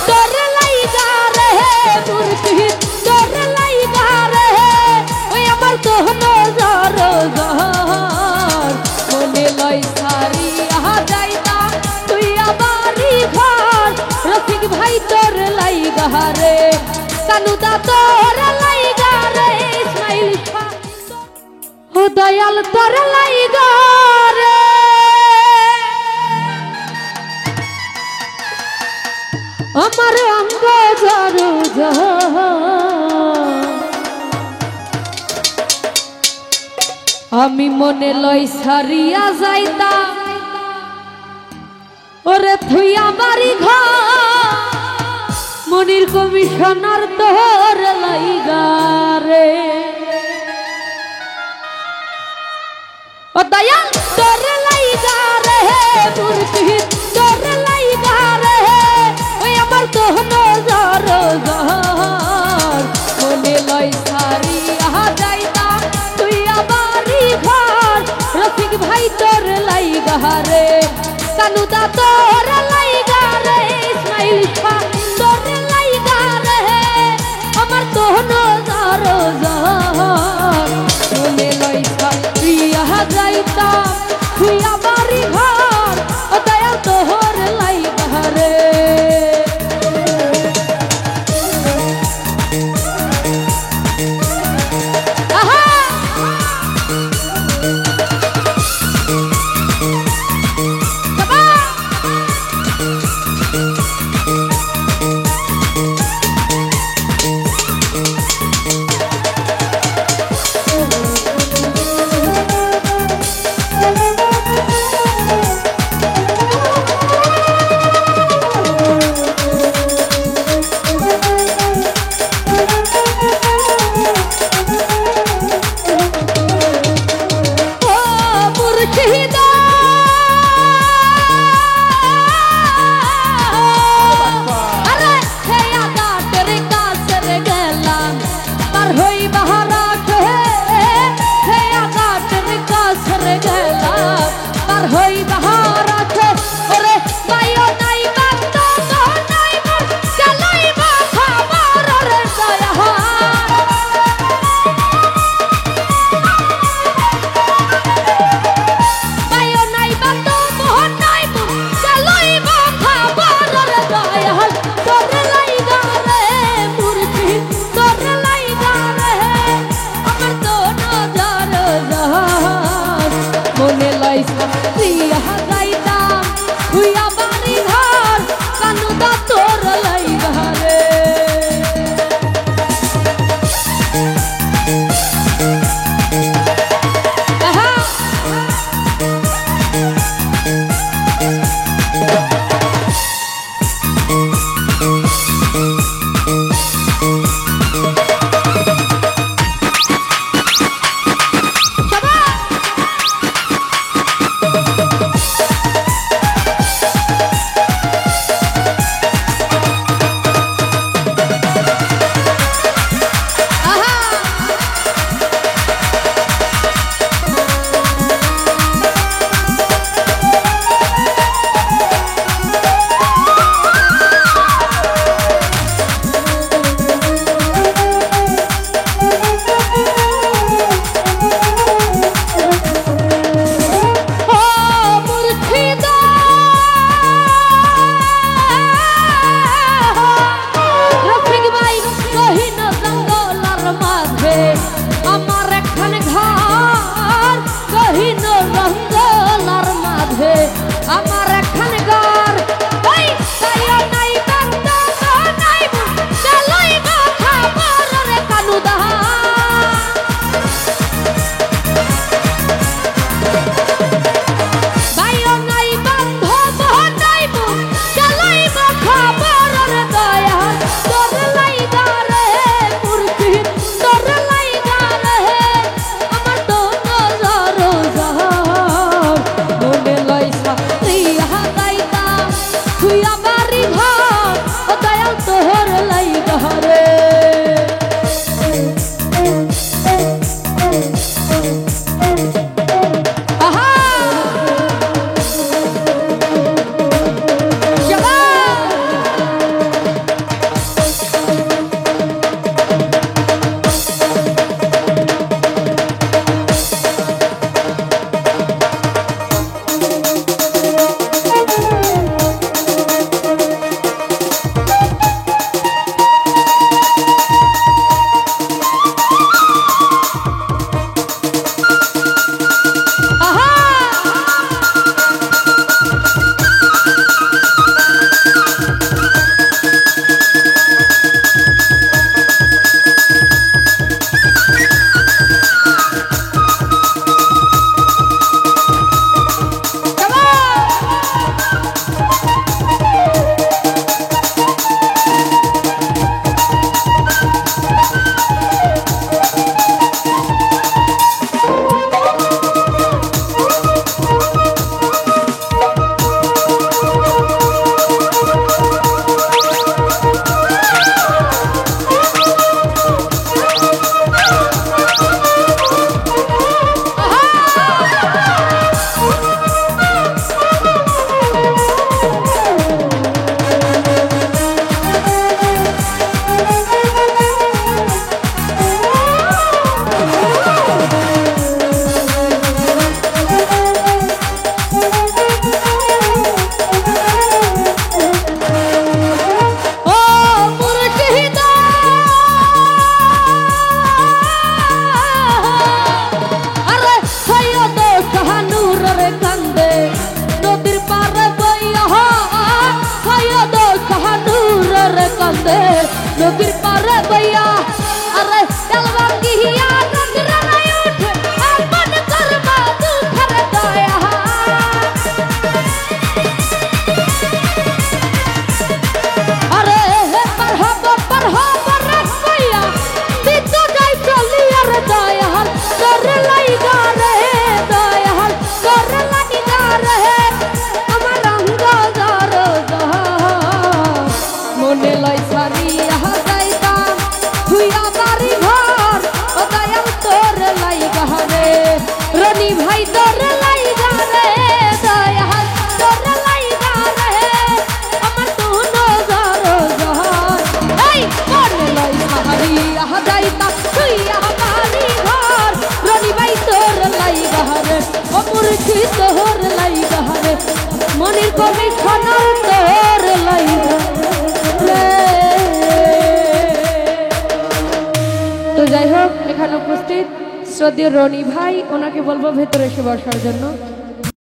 তোর লাইগা রে মুর্শিদ তোর লাইগা রে ওই আমার তো নজর জহর মনে লই সারিয়া যাইতা তুই আমারি ঘর রফিক ভাই তোর লাইগা রে কানুদা তোর লাইগা রে ইসমাইল ও দয়াল তোর লাইগা রে আমার অঙ্গ জরু আমি মনে লই সারিয়া যাইতা ওরে থুইয়া বাড়ি ঘর মনির কমিশনার তোর লাইগা রে ও দয়াল তোর লাইগা রে মুর্শিদ তোর লাইগা রে ওই আমার তো নজর জহর মনে লই সারিয়া যাইতা তুই আমারি ঘর রফিক ভাই তোর লাইগা রে কানুদা তোর লাইগা রে ইসমাইল তোর লাইগা রে আমার তো নজর জহর মনে লই সারিয়া যাইতা তুই আমারি ঘর ও দয়াল নদীর পারে বইয়া আরে তেলবান গিয়া নদীর নাই উঠে আপন করবা দুঃখের দয়া আরে পার হব রে বইয়া দিত যাই চলি আর দয়া তোর লাইগা রে দয়া তোর লাইগা রে আমার অঙ্গ জর মনে লয় সারিয়া যাইতাম তুইয়া বাড়ি ঘর ও দয়াল তোর লাইগা রে রনি ভাই তোর লাইগা রে দয়াল তোর লাইগা রে আমার তুন জর এই মনে লয় সারিয়া যাইতাম তুইয়া বাড়ি ঘর রনি ভাই তোর লাইগা রে ও মুরকি তোর লাইগা রে মনির কবি খানার তোর লাইগা তো যাই হোক এখানে উপস্থিত শ্রদ্ধেয় রনি ভাই ওনাকে বলবো ভেতরে এসে বসার জন্য।